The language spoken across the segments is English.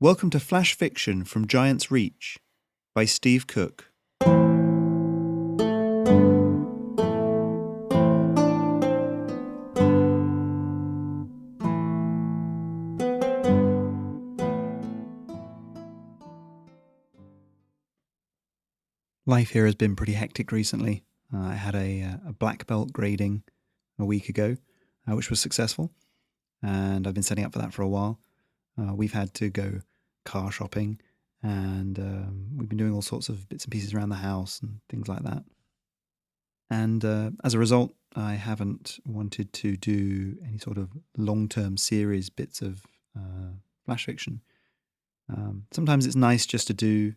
Welcome to Flash Fiction from Giant's Reach by Steve Cook. Life here has been pretty hectic recently. I had a black belt grading a week ago, which was successful, and I've been setting up for that for a while. We've had to go car shopping, and we've been doing all sorts of bits and pieces around the house and things like that. And as a result, I haven't wanted to do any sort of long-term series bits of flash fiction. Sometimes it's nice just to do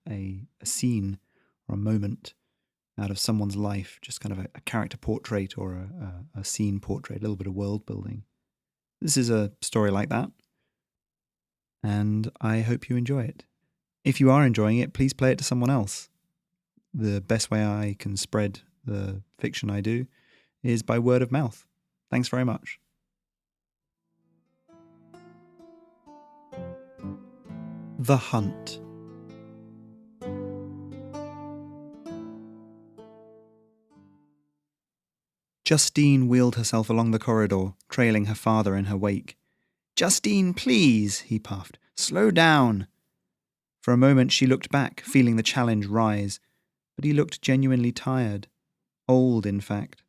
a scene or a moment out of someone's life, just kind of a character portrait or a scene portrait, a little bit of world building. This is a story like that, and I hope you enjoy it. If you are enjoying it, please play it to someone else. The best way I can spread the fiction I do is by word of mouth. Thanks very much. The Hunt. Justine wheeled herself along the corridor, trailing her father in her wake. "Justine, please," he puffed. "Slow down." For a moment she looked back, feeling the challenge rise, but he looked genuinely tired. Old, in fact.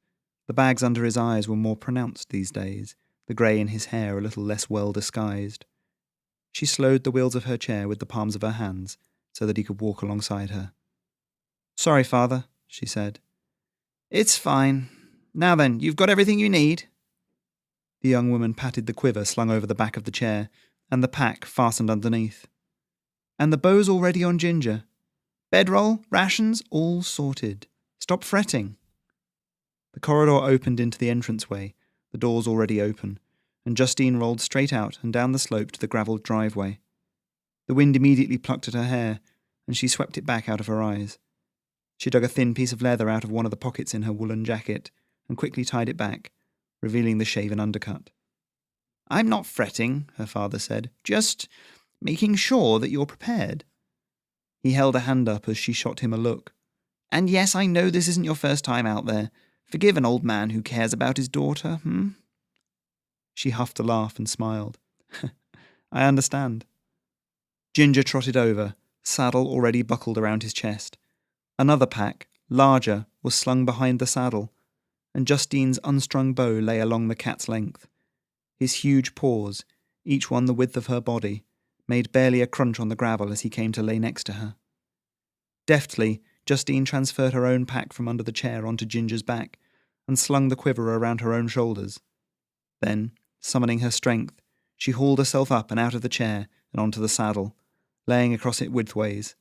The bags under his eyes were more pronounced these days, the grey in his hair a little less well disguised. She slowed the wheels of her chair with the palms of her hands, so that he could walk alongside her. "Sorry, father," she said. "It's fine. Now then, you've got everything you need?" The young woman patted the quiver slung over the back of the chair, and the pack fastened underneath. "And the bow's all ready on Ginger. Bedroll, rations, all sorted. Stop fretting." The corridor opened into the entranceway, the doors already open, and Justine rolled straight out and down the slope to the gravelled driveway. The wind immediately plucked at her hair, and she swept it back out of her eyes. She dug a thin piece of leather out of one of the pockets in her woolen jacket, and quickly tied it back, revealing the shaven undercut. "I'm not fretting," her father said, "just making sure that you're prepared." He held a hand up as she shot him a look. "And yes, I know this isn't your first time out there. Forgive an old man who cares about his daughter, She huffed a laugh and smiled. "I understand." Ginger trotted over, saddle already buckled around his chest. Another pack, larger, was slung behind the saddle, and Justine's unstrung bow lay along the cat's length. His huge paws, each one the width of her body, made barely a crunch on the gravel as he came to lay next to her. Deftly, Justine transferred her own pack from under the chair onto Ginger's back, and slung the quiver around her own shoulders. Then, summoning her strength, she hauled herself up and out of the chair and onto the saddle, laying across it widthways.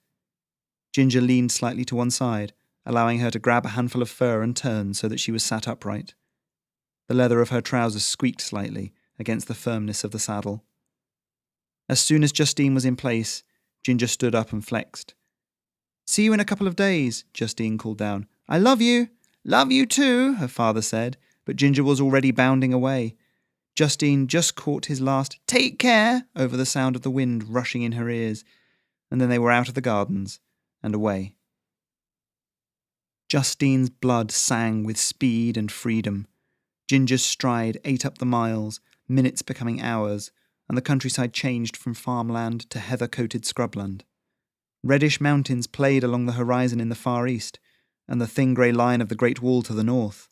Ginger leaned slightly to one side, allowing her to grab a handful of fur and turn so that she was sat upright. The leather of her trousers squeaked slightly against the firmness of the saddle. As soon as Justine was in place, Ginger stood up and flexed. "See you in a couple of days," Justine called down. "I love you." "Love you too," her father said, but Ginger was already bounding away. Justine just caught his last "take care" over the sound of the wind rushing in her ears, and then they were out of the gardens and away. Justine's blood sang with speed and freedom. Ginger's stride ate up the miles, minutes becoming hours, and the countryside changed from farmland to heather-coated scrubland. Reddish mountains played along the horizon in the far east, and the thin grey line of the Great Wall to the north.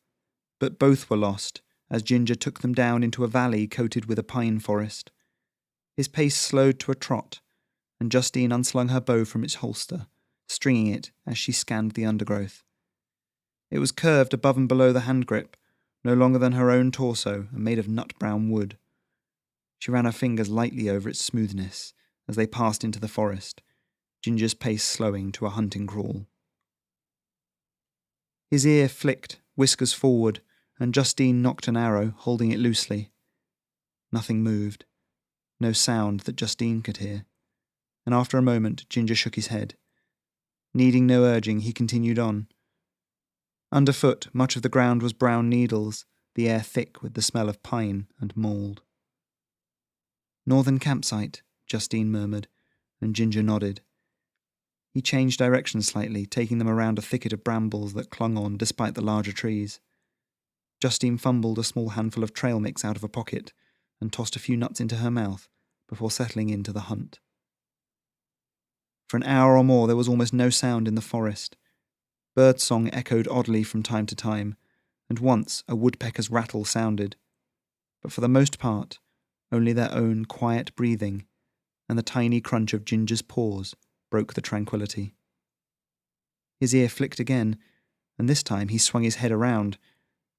But both were lost, as Ginger took them down into a valley coated with a pine forest. His pace slowed to a trot, and Justine unslung her bow from its holster, stringing it as she scanned the undergrowth. It was curved above and below the hand grip, no longer than her own torso and made of nut-brown wood. She ran her fingers lightly over its smoothness as they passed into the forest, Ginger's pace slowing to a hunting crawl. His ear flicked, whiskers forward, and Justine knocked an arrow, holding it loosely. Nothing moved. No sound that Justine could hear. And after a moment, Ginger shook his head. Needing no urging, he continued on. Underfoot, much of the ground was brown needles, the air thick with the smell of pine and mould. "Northern campsite," Justine murmured, and Ginger nodded. He changed direction slightly, taking them around a thicket of brambles that clung on despite the larger trees. Justine fumbled a small handful of trail mix out of a pocket and tossed a few nuts into her mouth before settling into the hunt. For an hour or more there was almost no sound in the forest. Birdsong echoed oddly from time to time, and once a woodpecker's rattle sounded, but for the most part only their own quiet breathing and the tiny crunch of Ginger's paws broke the tranquility. His ear flicked again, and this time he swung his head around.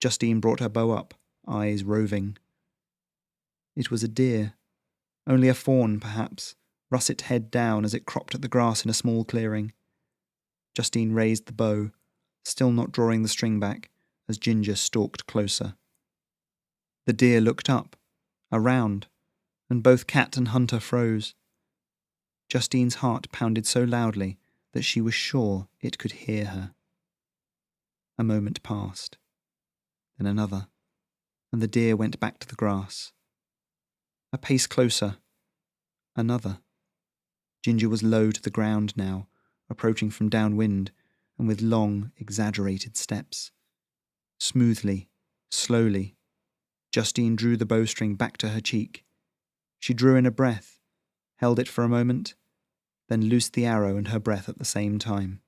Justine brought her bow up, eyes roving. It was a deer, only a fawn perhaps, russet head down as it cropped at the grass in a small clearing. Justine raised the bow, still not drawing the string back, as Ginger stalked closer. The deer looked up, around, and both cat and hunter froze. Justine's heart pounded so loudly that she was sure it could hear her. A moment passed, then another, and the deer went back to the grass. A pace closer, another. Ginger was low to the ground now, approaching from downwind, and with long, exaggerated steps. Smoothly, slowly, Justine drew the bowstring back to her cheek. She drew in a breath, held it for a moment, then loosed the arrow and her breath at the same time.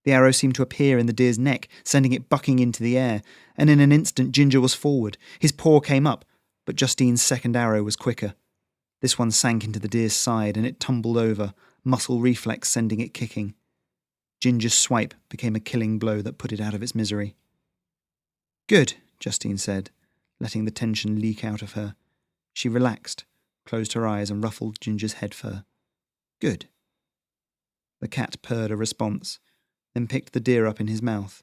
The arrow seemed to appear in the deer's neck, sending it bucking into the air, and in an instant Ginger was forward. His paw came up, but Justine's second arrow was quicker. This one sank into the deer's side, and it tumbled over, muscle reflex sending it kicking. Ginger's swipe became a killing blow that put it out of its misery. "Good," Justine said, letting the tension leak out of her. She relaxed, closed her eyes and ruffled Ginger's head fur. "Good." The cat purred a response, then picked the deer up in his mouth.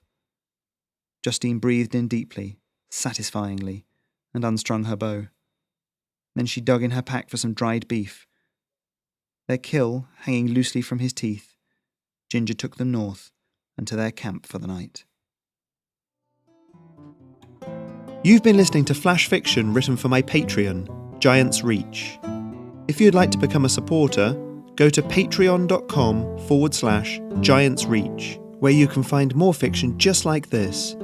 Justine breathed in deeply, satisfyingly, and unstrung her bow. Then she dug in her pack for some dried beef. Their kill hanging loosely from his teeth, Ginger took them north and to their camp for the night. You've been listening to flash fiction written for my Patreon, Giant's Reach. If you'd like to become a supporter, go to patreon.com/Giant's Reach, where you can find more fiction just like this,